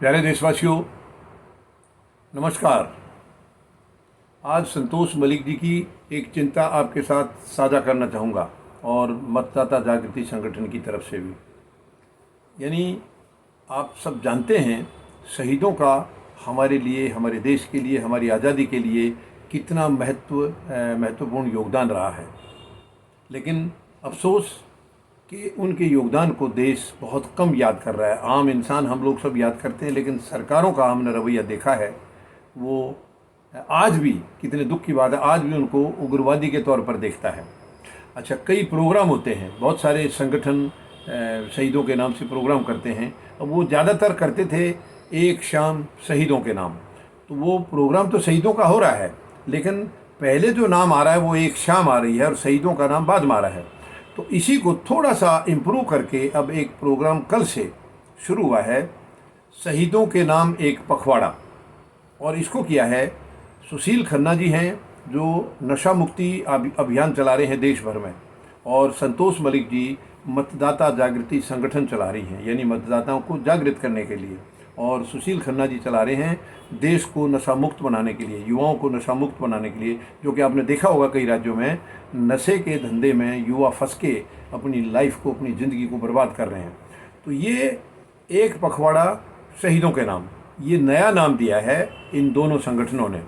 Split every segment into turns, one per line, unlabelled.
प्यारे देशवासियों, नमस्कार। आज संतोष मलिक जी की एक चिंता आपके साथ साझा करना चाहूँगा और मतदाता जागृति संगठन की तरफ से भी। यानी आप सब जानते हैं शहीदों का हमारे लिए, हमारे देश के लिए, हमारी आज़ादी के लिए कितना महत्वपूर्ण योगदान रहा है। लेकिन अफसोस कि उनके योगदान को देश बहुत कम याद कर रहा है। आम इंसान हम लोग सब याद करते हैं, लेकिन सरकारों का हमने रवैया देखा है, वो आज भी, कितने दुख की बात है, आज भी उनको उग्रवादी के तौर पर देखता है। अच्छा, कई प्रोग्राम होते हैं, बहुत सारे संगठन शहीदों के नाम से प्रोग्राम करते हैं। अब वो ज़्यादातर करते थे एक शाम शहीदों के नाम, तो वो प्रोग्राम तो शहीदों का हो रहा है, लेकिन पहले जो नाम आ रहा है वो एक शाम आ रही है और शहीदों का नाम बाद में आ रहा है। तो इसी को थोड़ा सा इम्प्रूव करके अब एक प्रोग्राम कल से शुरू हुआ है, शहीदों के नाम एक पखवाड़ा। और इसको किया है सुशील खन्ना जी हैं, जो नशा मुक्ति अभियान चला रहे हैं देश भर में, और संतोष मलिक जी मतदाता जागृति संगठन चला रही हैं, यानी मतदाताओं को जागृत करने के लिए। और सुशील खन्ना जी चला रहे हैं देश को नशा मुक्त बनाने के लिए, युवाओं को नशा मुक्त बनाने के लिए। जो कि आपने देखा होगा कई राज्यों में नशे के धंधे में युवा फंस के अपनी लाइफ को, अपनी ज़िंदगी को बर्बाद कर रहे हैं। तो ये एक पखवाड़ा शहीदों के नाम, ये नया नाम दिया है इन दोनों संगठनों ने,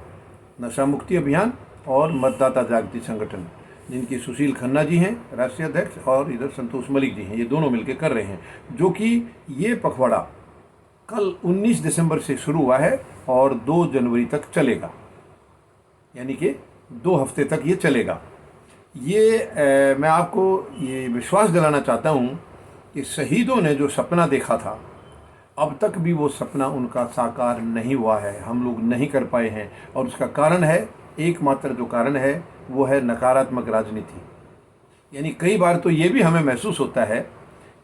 नशा मुक्ति अभियान और मतदाता जागृति संगठन, जिनकी सुशील खन्ना जी हैं राष्ट्रीय अध्यक्ष और इधर संतोष मलिक जी हैं। ये दोनों मिलकर कर रहे हैं, जो कि ये पखवाड़ा कल 19 दिसंबर से शुरू हुआ है और 2 जनवरी तक चलेगा, यानी कि 2 हफ्ते तक ये चलेगा। ये मैं आपको ये विश्वास दिलाना चाहता हूँ कि शहीदों ने जो सपना देखा था, अब तक भी वो सपना उनका साकार नहीं हुआ है, हम लोग नहीं कर पाए हैं। और उसका कारण है, एकमात्र जो कारण है वो है नकारात्मक राजनीति। यानी कई बार तो ये भी हमें महसूस होता है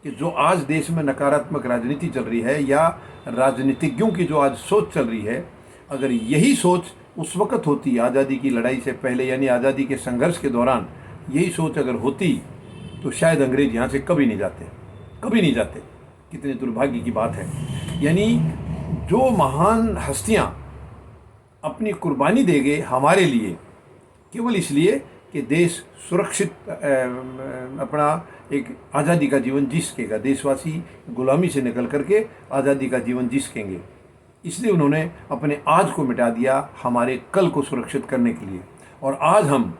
कि जो आज देश में नकारात्मक राजनीति चल रही है, या राजनीतिज्ञों की जो आज सोच चल रही है, अगर यही सोच उस वक़्त होती, आज़ादी की लड़ाई से पहले, यानी आज़ादी के संघर्ष के दौरान यही सोच अगर होती, तो शायद अंग्रेज यहाँ से कभी नहीं जाते, कभी नहीं जाते। कितने दुर्भाग्य की बात है। यानी जो महान हस्तियाँ अपनी कुर्बानी दे गए हमारे लिए, केवल इसलिए कि देश सुरक्षित अपना एक आज़ादी का जीवन जी सकेगा, देशवासी गुलामी से निकल करके आज़ादी का जीवन जी सकेंगे, इसलिए उन्होंने अपने आज को मिटा दिया हमारे कल को सुरक्षित करने के लिए। और आज हम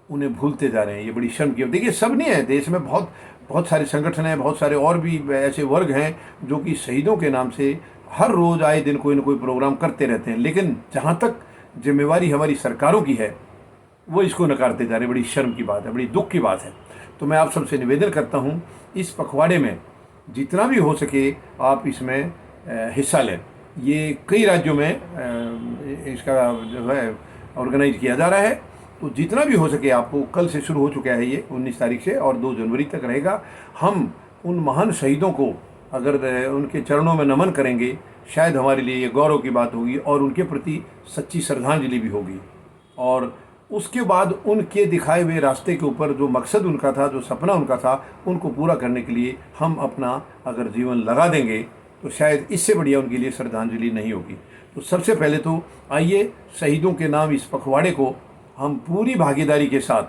उन्हें भूलते जा रहे हैं। ये बड़ी शर्म की बात। देखिए, सब नहीं है देश में, बहुत सारे संगठन हैं, बहुत सारे और भी ऐसे वर्ग हैं जो कि शहीदों के नाम से हर रोज़ आए दिन कोई ना कोई प्रोग्राम करते रहते हैं। लेकिन जहाँ तक जिम्मेवारी हमारी सरकारों की है, वो इसको नकारते जा रहे हैं। बड़ी शर्म की बात है, बड़ी दुख की बात है। तो मैं आप सबसे निवेदन करता हूँ, इस पखवाड़े में जितना भी हो सके आप इसमें हिस्सा लें। ये कई राज्यों में इसका जो है ऑर्गेनाइज किया जा रहा है, तो जितना भी हो सके आपको, कल से शुरू हो चुका है ये 19 तारीख से और 2 जनवरी तक रहेगा। हम उन महान शहीदों को अगर उनके चरणों में नमन करेंगे, शायद हमारे लिए ये गौरव की बात होगी और उनके प्रति सच्ची श्रद्धांजलि भी होगी। और उसके बाद उनके दिखाए हुए रास्ते के ऊपर जो मकसद उनका था, जो सपना उनका था, उनको पूरा करने के लिए हम अपना अगर जीवन लगा देंगे, तो शायद इससे बढ़िया उनके लिए श्रद्धांजलि नहीं होगी। तो सबसे पहले तो आइए शहीदों के नाम इस पखवाड़े को हम पूरी भागीदारी के साथ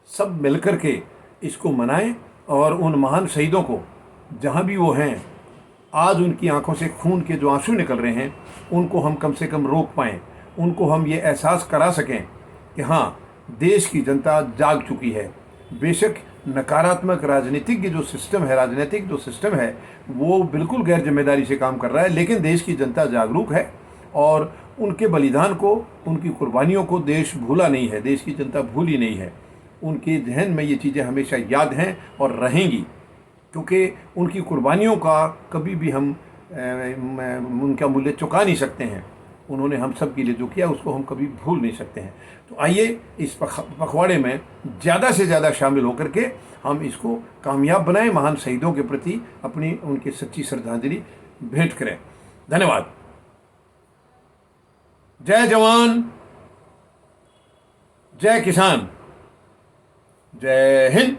सब मिलकर के इसको मनाएं, और उन महान शहीदों को जहाँ भी वो हैं, आज उनकी आंखों से खून के जो आंसू निकल रहे हैं, उनको हम कम से कम रोक पाएँ, उनको हम ये एहसास करा सकें कि हाँ, देश की जनता जाग चुकी है। बेशक नकारात्मक राजनीतिक जो सिस्टम है, राजनीतिक जो सिस्टम है, वो बिल्कुल गैर जिम्मेदारी से काम कर रहा है, लेकिन देश की जनता जागरूक है और उनके बलिदान को, उनकी कुर्बानियों को देश भूला नहीं है, देश की जनता भूली नहीं है। उनके जहन में ये चीज़ें हमेशा याद हैं और रहेंगी, क्योंकि उनकी कुर्बानियों का कभी भी हम उनका मूल्य चुका नहीं सकते हैं। उन्होंने हम सब के लिए जो किया उसको हम कभी भूल नहीं सकते हैं। तो आइए इस पखवाड़े में ज़्यादा से ज़्यादा शामिल होकर के हम इसको कामयाब बनाएं, महान शहीदों के प्रति अपनी उनकी सच्ची श्रद्धांजलि भेंट करें। धन्यवाद। जय जवान, जय किसान, जय हिंद।